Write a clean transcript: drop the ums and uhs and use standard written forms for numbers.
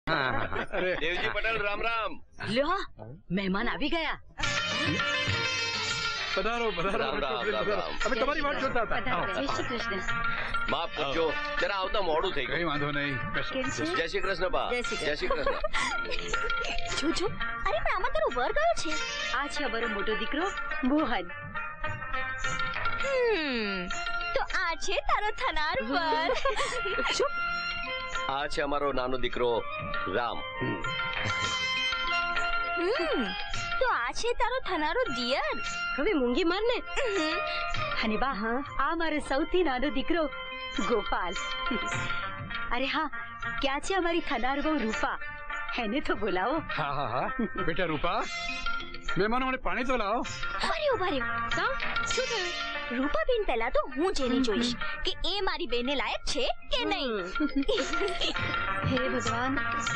દેવજી પટેલ રામ રામ. લ્યો મહેમાન આવી ગયા. પધારો પધારો. રામ રામ રામ રામ. અમે તમારી વાત જોતા હતા. જય શ્રી કૃષ્ણ. માફ કરજો, જરા આવતા મોડું થઈ કઈ ગયું. વાંધો નહીં. કેમ છે? જય શ્રી કૃષ્ણ બા. જય શ્રી જય શ્રી કૃષ્ણ. જોજો, અરે પણ આમાં તારો વર કયો છે? આ છે અમારો મોટો દીકરો મોહન. તો આ છે તારો થનાર વર. આ છે અમારો નાનો દીકરો રામ. તો આ છે તારો થનારો દિયર. હવે મૂંગી માર ને. અને બા આ મારો સૌથી નાનો દીકરો ગોપાલ. અરે હા, ક્યાં છે અમારી થનાર બહુ રૂપા? એને તો બોલાવો. હા હા હા બેટા રૂપા, મહેમાનો મને પાણી તો લાવો. ઉભા રહ્યો. શું થયું? રૂપાબેન પહેલા તો હું જેને જોઈશ કે એ મારી બેનને લાયક છે કે નહીં. હે ભગવાન.